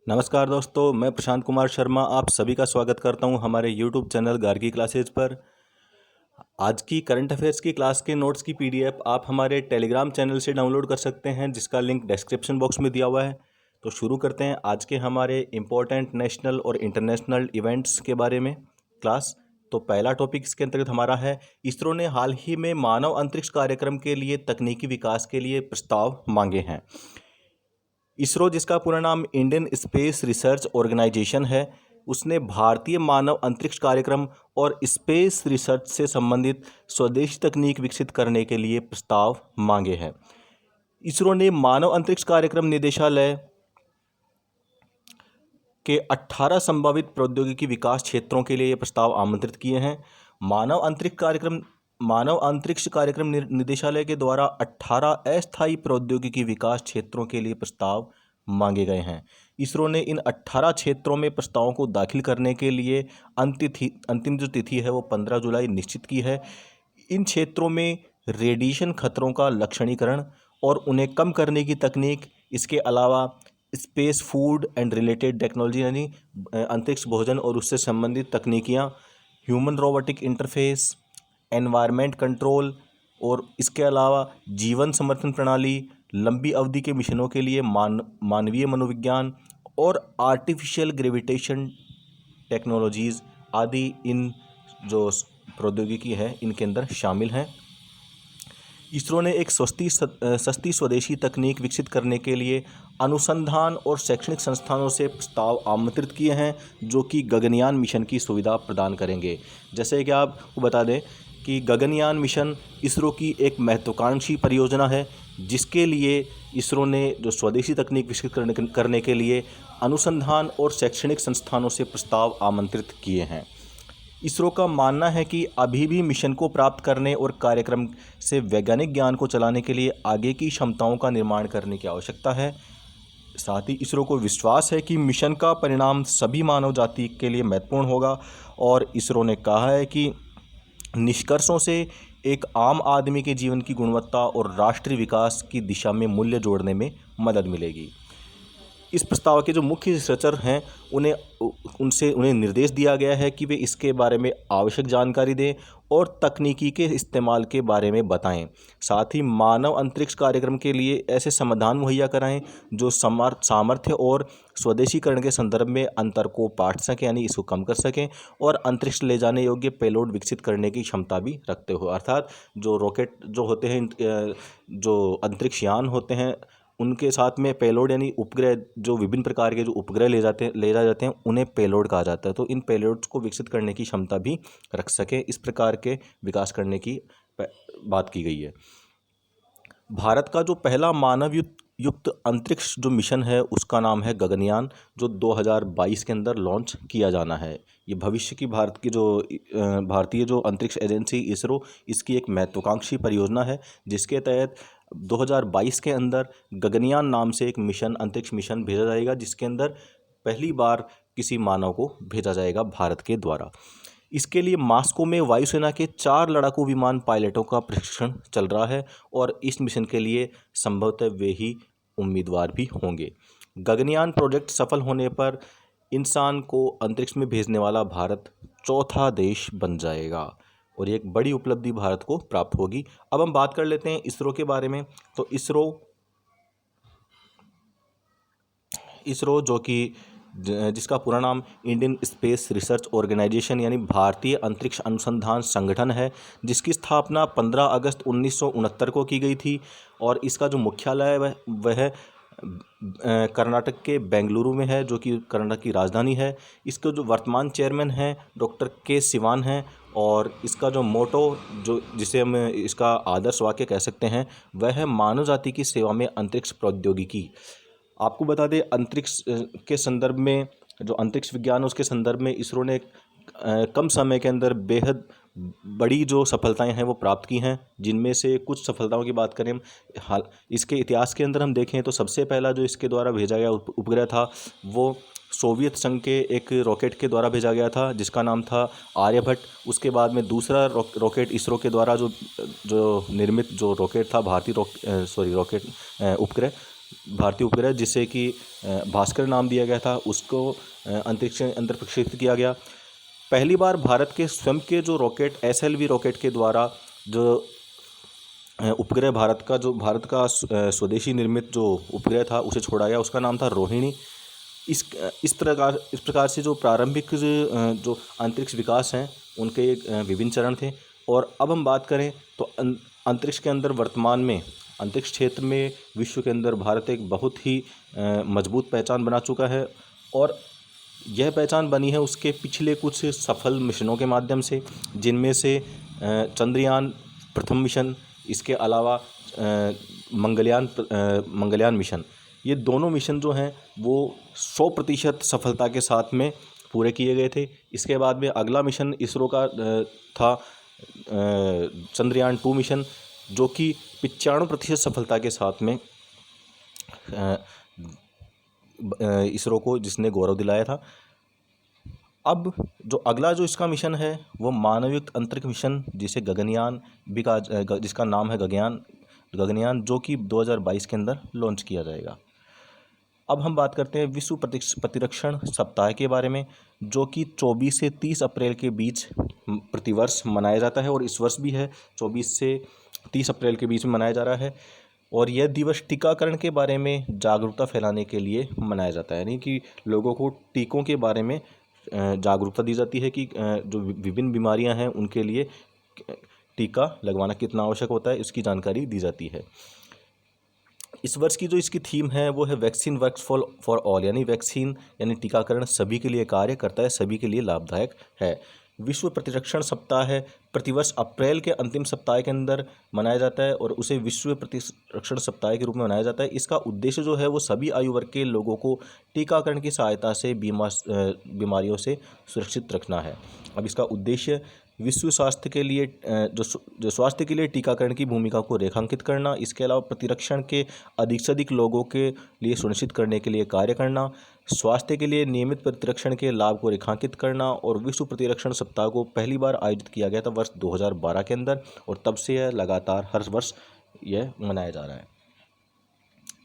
नमस्कार दोस्तों, मैं प्रशांत कुमार शर्मा आप सभी का स्वागत करता हूं हमारे YouTube चैनल गार्गी क्लासेज पर। आज की करंट अफेयर्स की क्लास के नोट्स की PDF आप हमारे टेलीग्राम चैनल से डाउनलोड कर सकते हैं, जिसका लिंक डिस्क्रिप्शन बॉक्स में दिया हुआ है। तो शुरू करते हैं आज के हमारे इम्पोर्टेंट नेशनल और इंटरनेशनल इवेंट्स के बारे में क्लास। तो पहला टॉपिक इसके अंतर्गत हमारा है, इसरो ने हाल ही में मानव अंतरिक्ष कार्यक्रम के लिए तकनीकी विकास के लिए प्रस्ताव मांगे हैं। इसरो, जिसका पूरा नाम इंडियन स्पेस रिसर्च ऑर्गेनाइजेशन है, उसने भारतीय मानव अंतरिक्ष कार्यक्रम और स्पेस रिसर्च से संबंधित स्वदेशी तकनीक विकसित करने के लिए प्रस्ताव मांगे हैं। इसरो ने मानव अंतरिक्ष कार्यक्रम निदेशालय के 18 संभावित प्रौद्योगिकी विकास क्षेत्रों के लिए ये प्रस्ताव आमंत्रित किए हैं। मानव अंतरिक्ष कार्यक्रम निदेशालय के द्वारा 18 अस्थायी प्रौद्योगिकी विकास क्षेत्रों के लिए प्रस्ताव मांगे गए हैं। इसरो ने इन 18 क्षेत्रों में प्रस्तावों को दाखिल करने के लिए अंतिम जो तिथि है वो 15 जुलाई निश्चित की है। इन क्षेत्रों में रेडिएशन खतरों का लक्षणीकरण और उन्हें कम करने की तकनीक, इसके अलावा space food and related technology यानी अंतरिक्ष भोजन और उससे संबंधित तकनीकियाँ, human robotic interface, environment control और इसके अलावा जीवन समर्थन प्रणाली, लंबी अवधि के मिशनों के लिए मानवीय मनोविज्ञान और आर्टिफिशियल ग्रेविटेशन टेक्नोलॉजीज़ आदि इन जो प्रौद्योगिकी है इनके अंदर शामिल हैं। इसरो ने एक सस्ती स्वदेशी तकनीक विकसित करने के लिए अनुसंधान और शैक्षणिक संस्थानों से प्रस्ताव आमंत्रित किए हैं, जो कि गगनयान मिशन की सुविधा प्रदान करेंगे। जैसे कि आपको बता दें कि गगनयान मिशन इसरो की एक महत्वाकांक्षी परियोजना है, जिसके लिए इसरो ने जो स्वदेशी तकनीक विकसित करने के लिए अनुसंधान और शैक्षणिक संस्थानों से प्रस्ताव आमंत्रित किए हैं। इसरो का मानना है कि अभी भी मिशन को प्राप्त करने और कार्यक्रम से वैज्ञानिक ज्ञान को चलाने के लिए आगे की क्षमताओं का निर्माण करने की आवश्यकता है। साथ ही इसरो को विश्वास है कि मिशन का परिणाम सभी मानव जाति के लिए महत्वपूर्ण होगा, और इसरो ने कहा है कि निष्कर्षों से एक आम आदमी के जीवन की गुणवत्ता और राष्ट्रीय विकास की दिशा में मूल्य जोड़ने में मदद मिलेगी। इस प्रस्ताव के जो मुख्य रिसर्चर हैं उन्हें निर्देश दिया गया है कि वे इसके बारे में आवश्यक जानकारी दें और तकनीकी के इस्तेमाल के बारे में बताएं। साथ ही मानव अंतरिक्ष कार्यक्रम के लिए ऐसे समाधान मुहैया कराएं जो सामर्थ्य और स्वदेशीकरण के संदर्भ में अंतर को पाट सकें, यानी इसको कम कर सकें, और अंतरिक्ष ले जाने योग्य पेलोड विकसित करने की क्षमता भी रखते हो। अर्थात जो रॉकेट जो होते हैं, जो अंतरिक्ष यान होते हैं, उनके साथ में पेलोड यानी उपग्रह, जो विभिन्न प्रकार के जो उपग्रह ले जाए जाते हैं उन्हें पेलोड कहा जाता है। तो इन पेलोड्स को विकसित करने की क्षमता भी रख सके, इस प्रकार के विकास करने की बात की गई है। भारत का जो पहला मानव युक्त अंतरिक्ष जो मिशन है उसका नाम है गगनयान, जो 2022 के अंदर लॉन्च किया जाना है। ये भविष्य की भारतीय जो अंतरिक्ष एजेंसी इसरो, इसकी एक महत्वाकांक्षी परियोजना है, जिसके तहत 2022 के अंदर गगनयान नाम से एक अंतरिक्ष मिशन भेजा जाएगा, जिसके अंदर पहली बार किसी मानव को भेजा जाएगा भारत के द्वारा। इसके लिए मास्को में वायुसेना के 4 लड़ाकू विमान पायलटों का प्रशिक्षण चल रहा है, और इस मिशन के लिए संभवतः वे ही उम्मीदवार भी होंगे। गगनयान प्रोजेक्ट सफल होने पर इंसान को अंतरिक्ष में भेजने वाला भारत चौथा देश बन जाएगा, और ये एक बड़ी उपलब्धि भारत को प्राप्त होगी। अब हम बात कर लेते हैं इसरो के बारे में। तो इसरो जो कि जिसका पूरा नाम इंडियन स्पेस रिसर्च ऑर्गेनाइजेशन यानी भारतीय अंतरिक्ष अनुसंधान संगठन है, जिसकी स्थापना 15 अगस्त 1969 को की गई थी, और इसका जो मुख्यालय है वह कर्नाटक के बेंगलुरु में है, जो कि कर्नाटक की राजधानी है। इसके जो वर्तमान चेयरमैन हैं डॉक्टर के सिवान हैं, और इसका जो मोटो, जो जिसे हम इसका आदर्श वाक्य कह सकते हैं, वह है मानव जाति की सेवा में अंतरिक्ष प्रौद्योगिकी। आपको बता दें, अंतरिक्ष के संदर्भ में जो अंतरिक्ष विज्ञान है उसके संदर्भ में इसरो ने कम समय के अंदर बेहद बड़ी जो सफलताएं हैं वो प्राप्त की हैं। जिनमें से कुछ सफलताओं की बात करें, इसके इतिहास के अंदर हम देखें तो सबसे पहला जो इसके द्वारा भेजा गया उपग्रह था वो सोवियत संघ के एक रॉकेट के द्वारा भेजा गया था, जिसका नाम था आर्यभट्ट। उसके बाद में दूसरा रॉकेट इसरो के द्वारा जो निर्मित जो रॉकेट था, रॉकेट उपग्रह, भारतीय उपग्रह जिसे कि भास्कर नाम दिया गया था, उसको अंतरिक्ष अंदर प्रक्षेपित किया गया। पहली बार भारत के स्वयं के जो रॉकेट SLV रॉकेट के द्वारा जो उपग्रह भारत का स्वदेशी निर्मित जो उपग्रह था उसे छोड़ा गया, उसका नाम था रोहिणी। इस प्रकार से जो प्रारंभिक जो अंतरिक्ष विकास हैं उनके विभिन्न चरण थे। और अब हम बात करें तो अंतरिक्ष के अंदर वर्तमान में अंतरिक्ष क्षेत्र में विश्व के अंदर भारत एक बहुत ही मजबूत पहचान बना चुका है। और यह पहचान बनी है उसके पिछले कुछ सफल मिशनों के माध्यम से, जिनमें से चंद्रयान प्रथम मिशन, इसके अलावा मंगलयान मिशन, ये दोनों मिशन जो हैं वो 100% सफलता के साथ में पूरे किए गए थे। इसके बाद में अगला मिशन इसरो का था चंद्रयान 2 मिशन, जो कि 95% सफलता के साथ में इसरो को जिसने गौरव दिलाया था। अब जो अगला जो इसका मिशन है वो मानवयुक्त अंतरिक्ष मिशन, जिसे गगनयान भी कहा, जिसका नाम है गगनयान, जो कि 2022 के अंदर लॉन्च किया जाएगा। अब हम बात करते हैं विश्व प्रतिरक्षण सप्ताह के बारे में, जो कि 24 से 30 अप्रैल के बीच प्रतिवर्ष मनाया जाता है, और इस वर्ष भी है 24 से 30 अप्रैल के बीच में मनाया जा रहा है। और यह दिवस टीकाकरण के बारे में जागरूकता फैलाने के लिए मनाया जाता है, यानी कि लोगों को टीकों के बारे में जागरूकता दी जाती है कि जो विभिन्न बीमारियां हैं उनके लिए टीका लगवाना कितना आवश्यक होता है, इसकी जानकारी दी जाती है। इस वर्ष की जो इसकी थीम है वो है वैक्सीन वर्क्स फॉर ऑल, यानी वैक्सीन यानी टीकाकरण सभी के लिए कार्य करता है, सभी के लिए लाभदायक है। विश्व प्रतिरक्षण सप्ताह है, प्रतिवर्ष अप्रैल के अंतिम सप्ताह के अंदर मनाया जाता है और उसे विश्व प्रतिरक्षण सप्ताह के रूप में मनाया जाता है। इसका उद्देश्य जो है वो सभी आयु वर्ग के लोगों को टीकाकरण की सहायता से बीमारियों से सुरक्षित रखना है। अब इसका उद्देश्य विश्व स्वास्थ्य के लिए जो स्वास्थ्य के लिए टीकाकरण की भूमिका को रेखांकित करना, इसके अलावा प्रतिरक्षण के अधिक से अधिक लोगों के लिए सुनिश्चित करने के लिए कार्य करना, स्वास्थ्य के लिए नियमित प्रतिरक्षण के लाभ को रेखांकित करना। और विश्व प्रतिरक्षण सप्ताह को पहली बार आयोजित किया गया था वर्ष 2012 के अंदर, और तब से यह लगातार हर वर्ष यह मनाया जा रहा है।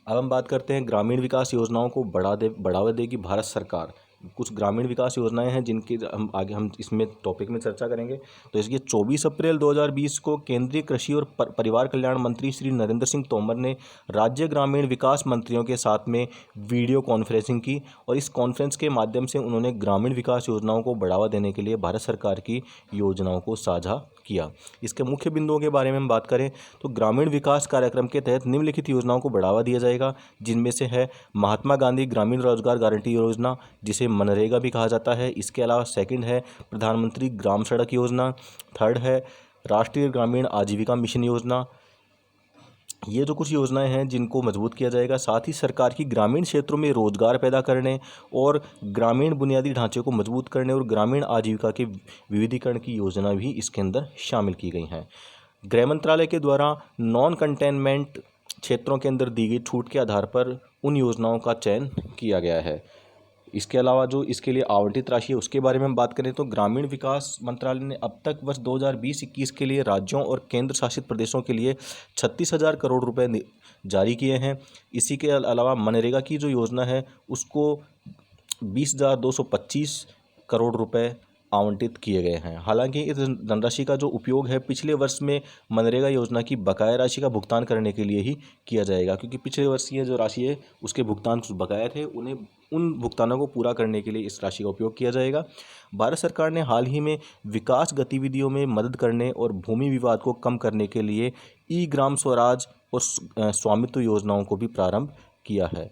अब हम बात करते हैं ग्रामीण विकास योजनाओं को बढ़ावा देगी भारत सरकार। कुछ ग्रामीण विकास योजनाएं हैं जिनकी हम इसमें टॉपिक में चर्चा करेंगे। तो इसके 24 अप्रैल 2020 को केंद्रीय कृषि और परिवार कल्याण मंत्री श्री नरेंद्र सिंह तोमर ने राज्य ग्रामीण विकास मंत्रियों के साथ में वीडियो कॉन्फ्रेंसिंग की, और इस कॉन्फ्रेंस के माध्यम से उन्होंने ग्रामीण विकास योजनाओं को बढ़ावा देने के लिए भारत सरकार की योजनाओं को साझा किया। इसके मुख्य बिंदुओं के बारे में हम बात करें तो ग्रामीण विकास कार्यक्रम के तहत निम्नलिखित योजनाओं को बढ़ावा दिया जाएगा, जिनमें से है महात्मा गांधी ग्रामीण रोजगार गारंटी योजना, जिसे मनरेगा भी कहा जाता है। इसके अलावा सेकंड है प्रधानमंत्री ग्राम सड़क योजना, थर्ड है राष्ट्रीय ग्रामीण आजीविका मिशन योजना। ये जो कुछ योजनाएं हैं जिनको मजबूत किया जाएगा। साथ ही सरकार की ग्रामीण क्षेत्रों में रोजगार पैदा करने और ग्रामीण बुनियादी ढांचे को मजबूत करने और ग्रामीण आजीविका के विविधीकरण की योजना भी इसके अंदर शामिल की गई हैं। गृह मंत्रालय के द्वारा नॉन कंटेनमेंट क्षेत्रों के अंदर दी गई छूट के आधार पर उन योजनाओं का चयन किया गया है। इसके अलावा जो इसके लिए आवंटित राशि है उसके बारे में हम बात करें तो ग्रामीण विकास मंत्रालय ने अब तक वर्ष 2020-21 के लिए राज्यों और केंद्र शासित प्रदेशों के लिए 36,000 करोड़ रुपए जारी किए हैं। इसी के अलावा मनरेगा की जो योजना है उसको 20,225 करोड़ रुपए आवंटित किए गए हैं। हालांकि इस धनराशि का जो उपयोग है पिछले वर्ष में मनरेगा योजना की बकाया राशि का भुगतान करने के लिए ही किया जाएगा, क्योंकि पिछले वर्ष की जो राशि है उसके भुगतान कुछ बकाया थे, उन्हें उन भुगतानों को पूरा करने के लिए इस राशि का उपयोग किया जाएगा। भारत सरकार ने हाल ही में विकास गतिविधियों में मदद करने और भूमि विवाद को कम करने के लिए ई ग्राम स्वराज और स्वामित्व योजनाओं को भी प्रारंभ किया है।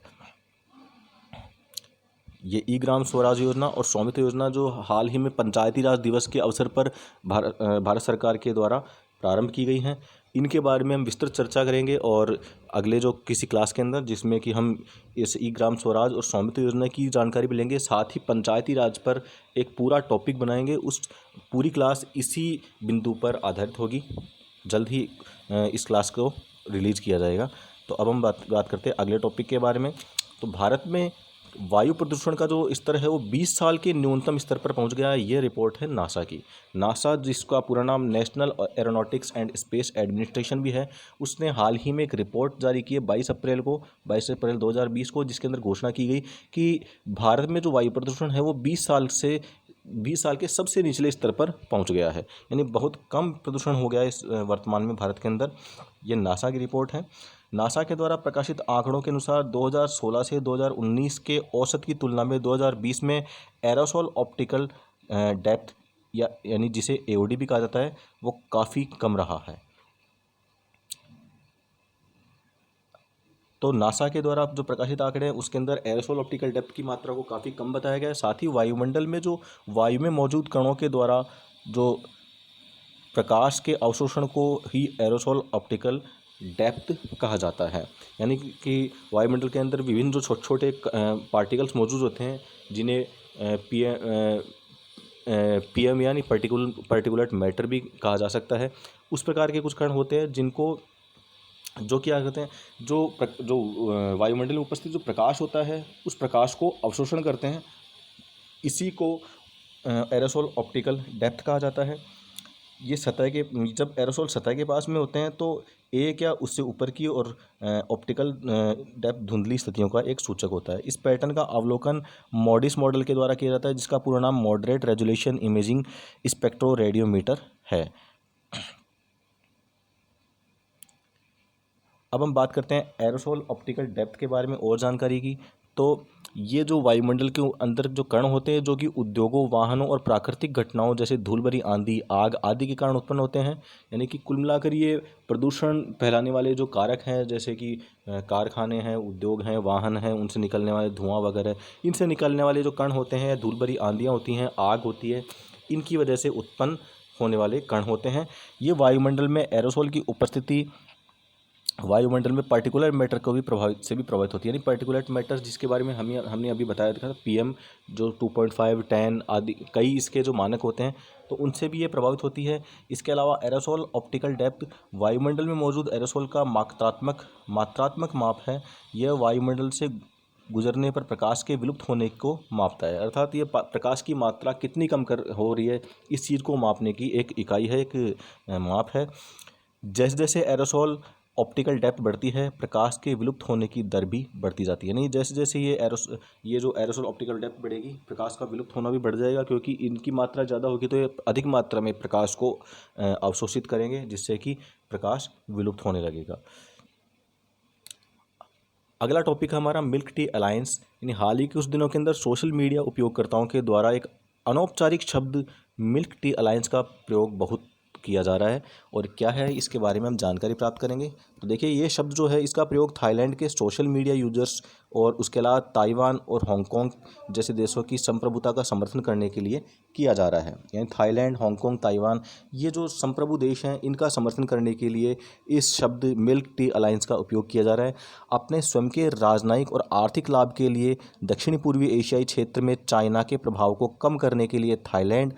ये ई ग्राम स्वराज योजना और स्वामित्व योजना जो हाल ही में पंचायती राज दिवस के अवसर पर भारत सरकार के द्वारा प्रारंभ की गई हैं, इनके बारे में हम विस्तृत चर्चा करेंगे और अगले जो किसी क्लास के अंदर, जिसमें कि हम इस ई ग्राम स्वराज और स्वामित्व योजना की जानकारी भी लेंगे, साथ ही पंचायती राज पर एक पूरा टॉपिक बनाएंगे। उस पूरी क्लास इसी बिंदु पर आधारित होगी। जल्द ही इस क्लास को रिलीज़ किया जाएगा। तो अब हम बात करते हैं अगले टॉपिक के बारे में। तो भारत में वायु प्रदूषण का जो स्तर है वो 20 साल के न्यूनतम स्तर पर पहुंच गया है। ये रिपोर्ट है नासा की। नासा, जिसका पूरा नाम national aeronautics and space administration भी है, उसने हाल ही में एक रिपोर्ट जारी की है 22 अप्रैल 2020 को, जिसके अंदर घोषणा की गई कि भारत में जो वायु प्रदूषण है वो 20 साल के सबसे निचले स्तर पर पहुंच गया है। यानी बहुत कम प्रदूषण हो गया है इस वर्तमान में भारत के अंदर। ये नासा की रिपोर्ट है। नासा के द्वारा प्रकाशित आंकड़ों के अनुसार 2016 से 2019 के औसत की तुलना में 2020 में एरोसोल ऑप्टिकल डेप्थ यानी जिसे एओडी भी कहा जाता है, वो काफ़ी कम रहा है। तो नासा के द्वारा जो प्रकाशित आंकड़े हैं उसके अंदर एरोसोल ऑप्टिकल डेप्थ की मात्रा को काफ़ी कम बताया गया है। साथ ही वायुमंडल में जो वायु में मौजूद कणों के द्वारा जो प्रकाश के अवशोषण को ही एरोसोल ऑप्टिकल डेप्थ कहा जाता है। यानी कि वायुमंडल के अंदर विभिन्न जो छोटे छोटे पार्टिकल्स मौजूद होते हैं, जिन्हें पीएम यानी पर्टिकुलेट मैटर भी कहा जा सकता है। उस प्रकार के कुछ कण होते हैं जिनको जो क्या कहते हैं, जो वायुमंडल में उपस्थित जो प्रकाश होता है उस प्रकाश को अवशोषण करते हैं। इसी को एरोसोल ऑप्टिकल डेप्थ कहा जाता है। ये जब एरोसोल सतह के पास में होते हैं तो एक या उससे ऊपर की और ऑप्टिकल डेप्थ धुंधली स्थितियों का एक सूचक होता है। इस पैटर्न का अवलोकन मॉडिस मॉडल के द्वारा किया जाता है, जिसका पूरा नाम मॉडरेट रेजोल्यूशन इमेजिंग स्पेक्ट्रोरेडियोमीटर है। अब हम बात करते हैं एरोसोल ऑप्टिकल डेप्थ के बारे में और जानकारी की। तो ये जो वायुमंडल के अंदर जो कण होते हैं, जो कि उद्योगों, वाहनों और प्राकृतिक घटनाओं जैसे धूल भरी आंधी, आग आदि के कारण उत्पन्न होते हैं। यानी कि कुल मिलाकर ये प्रदूषण फैलाने वाले जो कारक हैं, जैसे कि कारखाने हैं, उद्योग हैं, वाहन हैं, उनसे निकलने वाले धुआं वगैरह, इनसे निकलने वाले जो कण होते हैं, धूल भरी आंधियाँ होती हैं, आग होती है, इनकी वजह से उत्पन्न होने वाले कण होते हैं। ये वायुमंडल में एरोसोल की उपस्थिति वायुमंडल में पार्टिकुलर मैटर को भी प्रभावित होती है। यानी पार्टिकुलर मैटर जिसके बारे में हमने अभी बताया था, पीएम जो 2.5, 10 आदि कई इसके जो मानक होते हैं, तो उनसे भी ये प्रभावित होती है। इसके अलावा एरोसोल ऑप्टिकल डेप्थ वायुमंडल में मौजूद एरोसोल का मात्रात्मक माप है। यह वायुमंडल से गुजरने पर प्रकाश के विलुप्त होने को मापता है। अर्थात ये प्रकाश की मात्रा कितनी कम हो रही है, इस चीज़ को मापने की एक इकाई है, एक माप है। जैसे जैसे एरोसोल ऑप्टिकल डेप्थ बढ़ती है, प्रकाश के विलुप्त होने की दर भी बढ़ती जाती है। नहीं, जैसे जैसे ये जो एरोसोल ऑप्टिकल डेप्थ बढ़ेगी, प्रकाश का विलुप्त होना भी बढ़ जाएगा, क्योंकि इनकी मात्रा ज़्यादा होगी तो ये अधिक मात्रा में प्रकाश को अवशोषित करेंगे, जिससे कि प्रकाश विलुप्त होने लगेगा। अगला टॉपिक है हमारा मिल्क टी अलायंस। यानी हाल ही के कुछ दिनों के अंदर सोशल मीडिया उपयोगकर्ताओं के द्वारा एक अनौपचारिक शब्द मिल्क टी अलायंस का प्रयोग बहुत किया जा रहा है। और क्या है इसके बारे में हम जानकारी प्राप्त करेंगे। तो देखिए, ये शब्द जो है इसका प्रयोग थाईलैंड के सोशल मीडिया यूजर्स और उसके अलावा ताइवान और हांगकांग जैसे देशों की संप्रभुता का समर्थन करने के लिए किया जा रहा है। यानी थाईलैंड, हांगकांग, ताइवान, ये जो संप्रभु देश हैं, इनका समर्थन करने के लिए इस शब्द मिल्क टी अलायंस का उपयोग किया जा रहा है। अपने स्वयं के राजनयिक और आर्थिक लाभ के लिए दक्षिणी पूर्वी एशियाई क्षेत्र में चाइना के प्रभाव को कम करने के लिए थाईलैंड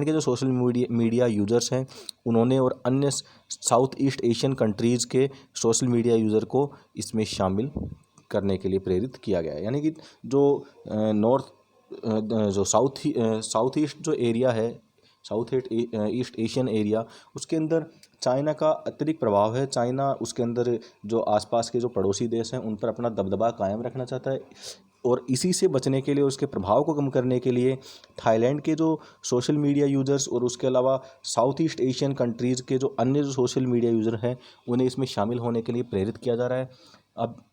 के जो सोशल मीडिया यूजर्स हैं उन्होंने और अन्य साउथ ईस्ट एशियन कंट्रीज़ के सोशल मीडिया यूज़र को इसमें शामिल करने के लिए प्रेरित किया गया है। यानी कि जो साउथ ईस्ट जो एरिया है, साउथ ईस्ट एशियन एरिया, उसके अंदर चाइना का अत्यधिक प्रभाव है। चाइना उसके अंदर जो आसपास के जो पड़ोसी देश हैं उन पर अपना दबदबा कायम रखना चाहता है, और इसी से बचने के लिए, उसके प्रभाव को कम करने के लिए थाईलैंड के जो सोशल मीडिया यूज़र्स और उसके अलावा साउथ ईस्ट एशियन कंट्रीज़ के जो अन्य जो सोशल मीडिया यूज़र हैं उन्हें इसमें शामिल होने के लिए प्रेरित किया जा रहा है। अब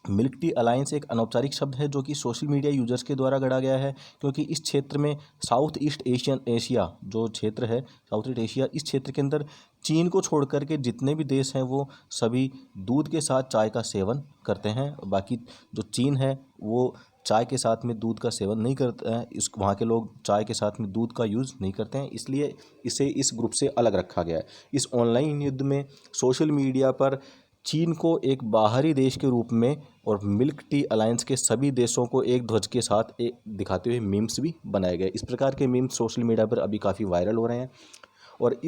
मिल्क टी अलायंस एक अनौपचारिक शब्द है जो कि सोशल मीडिया यूजर्स के द्वारा गढ़ा गया है, क्योंकि इस क्षेत्र में साउथ ईस्ट एशिया जो क्षेत्र है, साउथ ईस्ट एशिया, इस क्षेत्र के अंदर चीन को छोड़ करके जितने भी देश हैं वो सभी दूध के साथ चाय का सेवन करते हैं। बाकी जो चीन है वो चाय के साथ में दूध का सेवन नहीं करता है। वहाँ के लोग चाय के साथ में दूध का यूज़ नहीं करते हैं, इसलिए इसे इस ग्रुप से अलग रखा गया है। इस ऑनलाइन युद्ध में सोशल मीडिया पर चीन को एक बाहरी देश के रूप में और मिल्क टी अलायंस के सभी देशों को एक ध्वज के साथ एक दिखाते हुए मीम्स भी बनाए गए। इस प्रकार के मीम्स सोशल मीडिया पर अभी काफ़ी वायरल हो रहे हैं। और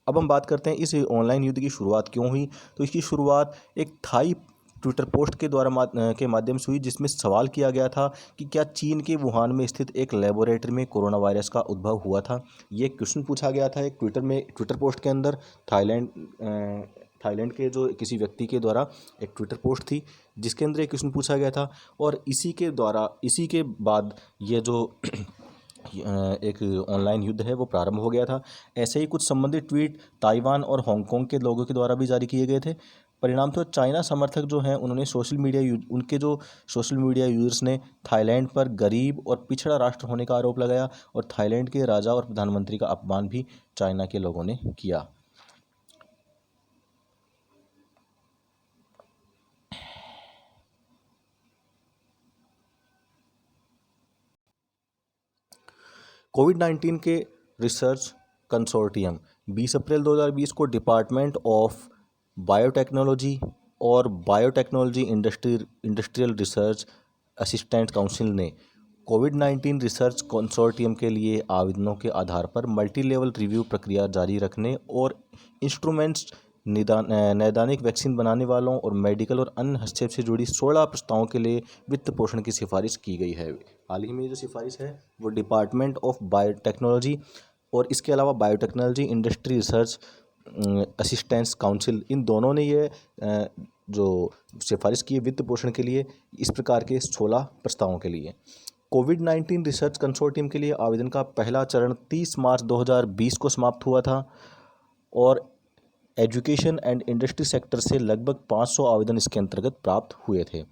अब हम बात करते हैं इस ऑनलाइन युद्ध की शुरुआत क्यों हुई। तो इसकी शुरुआत एक थाई ट्विटर पोस्ट के द्वारा के माध्यम से हुई, जिसमें सवाल किया गया था कि क्या चीन के वुहान में स्थित एक लेबोरेटरी में कोरोना वायरस का उद्भव हुआ था। ये क्वेश्चन पूछा गया था एक ट्विटर पोस्ट के अंदर। थाईलैंड के जो किसी व्यक्ति के द्वारा एक ट्विटर पोस्ट थी जिसके अंदर एक क्वेश्चन पूछा गया था, और इसी के बाद ये जो एक ऑनलाइन युद्ध है वो प्रारंभ हो गया था। ऐसे ही कुछ संबंधित ट्वीट ताइवान और हांगकांग के लोगों के द्वारा भी जारी किए गए थे। परिणाम तो चाइना समर्थक जो हैं उन्होंने उनके जो सोशल मीडिया यूजर्स ने थाईलैंड पर गरीब और पिछड़ा राष्ट्र होने का आरोप लगाया, और थाईलैंड के राजा और प्रधानमंत्री का अपमान भी चाइना के लोगों ने किया। कोविड-19 के रिसर्च कंसोर्टियम 20 अप्रैल 2020 को डिपार्टमेंट ऑफ बायोटेक्नोलॉजी और biotechnology industrial research assistant council ने कोविड-19 रिसर्च कंसोर्टियम के लिए आवेदनों के आधार पर मल्टी लेवल रिव्यू प्रक्रिया जारी रखने और इंस्ट्रूमेंट्स, नैदानिक वैक्सीन बनाने वालों और मेडिकल और अन्य हस्तक्षेप से जुड़ी 16 प्रस्तावों के लिए वित्त पोषण की सिफारिश की गई है। हाल ही में जो सिफारिश है वो डिपार्टमेंट ऑफ बायोटेक्नोलॉजी और इसके अलावा biotechnology industry research assistance council, इन दोनों ने ये जो सिफारिश की है वित्त पोषण के लिए इस प्रकार के 16 प्रस्तावों के लिए। कोविड-19 रिसर्च कंसोर्टियम के लिए आवेदन का पहला चरण 30 मार्च 2020 को समाप्त हुआ था, और एजुकेशन एंड इंडस्ट्री सेक्टर से लगभग 500 आवेदन इसके अंतर्गत प्राप्त हुए थे।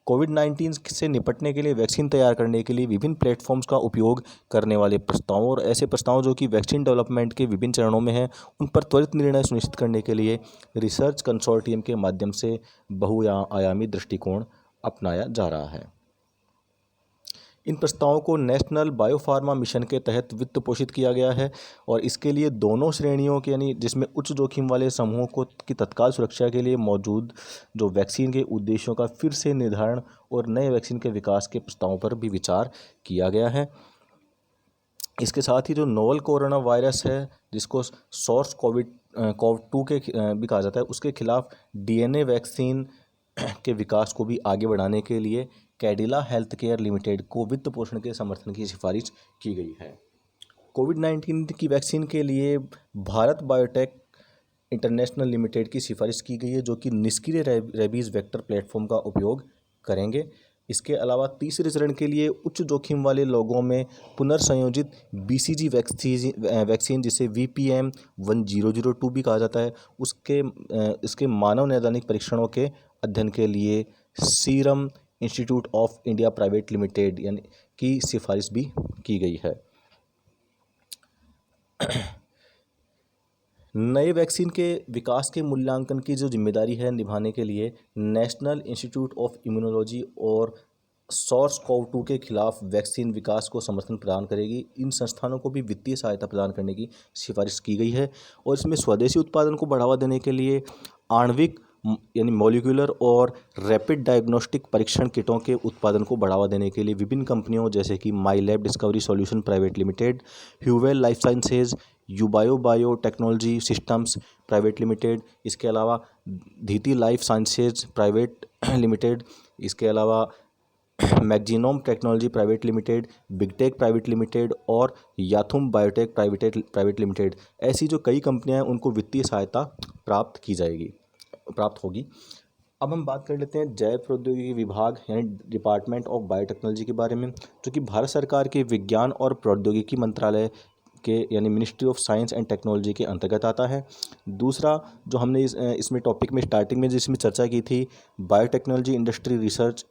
कोविड-19 से निपटने के लिए वैक्सीन तैयार करने के लिए विभिन्न प्लेटफॉर्म्स का उपयोग करने वाले प्रस्तावों और ऐसे प्रस्ताव जो कि वैक्सीन डेवलपमेंट के विभिन्न चरणों में हैं, उन पर त्वरित निर्णय सुनिश्चित करने के लिए रिसर्च कंसोर्टियम के माध्यम से बहुआयामी दृष्टिकोण अपनाया जा रहा है। इन प्रस्तावों को नेशनल बायोफार्मा मिशन के तहत वित्त पोषित किया गया है, और इसके लिए दोनों श्रेणियों के यानी जिसमें उच्च जोखिम वाले समूहों को की तत्काल सुरक्षा के लिए मौजूद जो वैक्सीन के उद्देश्यों का फिर से निर्धारण और नए वैक्सीन के विकास के प्रस्तावों पर भी विचार किया गया है। इसके साथ ही जो नोवल कोरोना वायरस है जिसको सॉर्स कोव-2 के भी कहा जाता है, उसके खिलाफ DNA वैक्सीन के विकास को भी आगे बढ़ाने के लिए कैडिला हेल्थ केयर लिमिटेड को वित्त पोषण के समर्थन की सिफारिश की गई है। कोविड-19 की वैक्सीन के लिए भारत बायोटेक इंटरनेशनल लिमिटेड की सिफारिश की गई है, जो कि निष्क्रिय रेबीज वेक्टर प्लेटफॉर्म का उपयोग करेंगे। इसके अलावा तीसरे चरण के लिए उच्च जोखिम वाले लोगों में पुनर्संयोजित BCG वैक्सीन जिसे VPM-1002 भी कहा जाता है, इसके मानव नैदानिक परीक्षणों के अध्ययन के लिए serum institute of India private limited यानी की सिफारिश भी की गई है। नए वैक्सीन के विकास के मूल्यांकन की जो जिम्मेदारी है निभाने के लिए नेशनल इंस्टीट्यूट ऑफ इम्यूनोलॉजी और सॉर्स कोव-2 के खिलाफ वैक्सीन विकास को समर्थन प्रदान करेगी। इन संस्थानों को भी वित्तीय सहायता प्रदान करने की सिफारिश की गई है, और इसमें स्वदेशी उत्पादन को बढ़ावा देने के लिए आणविक यानी मॉलिक्यूलर और रैपिड डायग्नोस्टिक परीक्षण किटों के उत्पादन को बढ़ावा देने के लिए विभिन्न कंपनियों जैसे कि my lab discovery solution private limited, Huwel life sciences, Ubio biotechnology systems private limited, इसके अलावा Dhiti life sciences private limited, इसके अलावा MagGenome technology private limited, Bigtec private limited और याथुम बायोटेक प्राइवेट लिमिटेड, ऐसी जो कई कंपनियां हैं उनको वित्तीय सहायता प्राप्त होगी। अब हम बात कर लेते हैं जैव प्रौद्योगिकी विभाग यानी डिपार्टमेंट ऑफ बायोटेक्नोलॉजी के बारे में, जो कि भारत सरकार के विज्ञान और प्रौद्योगिकी मंत्रालय के यानी ministry of science and technology के अंतर्गत आता है। दूसरा जो हमने इसमें टॉपिक में स्टार्टिंग में जिसमें चर्चा की थी, biotechnology industry research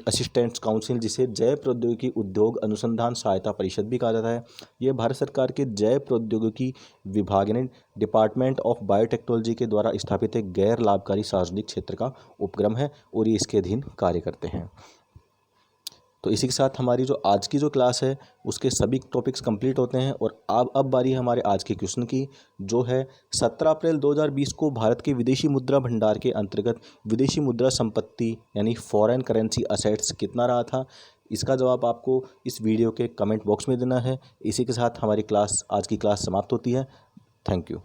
assistants council, जिसे जैव प्रौद्योगिकी उद्योग अनुसंधान सहायता परिषद भी कहा जाता है। यह भारत सरकार के जैव प्रौद्योगिकी विभाग यानी डिपार्टमेंट ऑफ बायोटेक्नोलॉजी के द्वारा स्थापित एक गैर लाभकारी सार्वजनिक क्षेत्र का उपक्रम है और ये इसके अधीन कार्य करते हैं। तो इसी के साथ हमारी जो आज की जो क्लास है उसके सभी टॉपिक्स कंप्लीट होते हैं, और अब बारी है हमारे आज के क्वेश्चन की, जो है 17 अप्रैल 2020 को भारत के विदेशी मुद्रा भंडार के अंतर्गत विदेशी मुद्रा संपत्ति यानी फॉरेन करेंसी असेट्स कितना रहा था। इसका जवाब आपको इस वीडियो के कमेंट बॉक्स में देना है। इसी के साथ हमारी क्लास आज की क्लास समाप्त होती है। Thank you.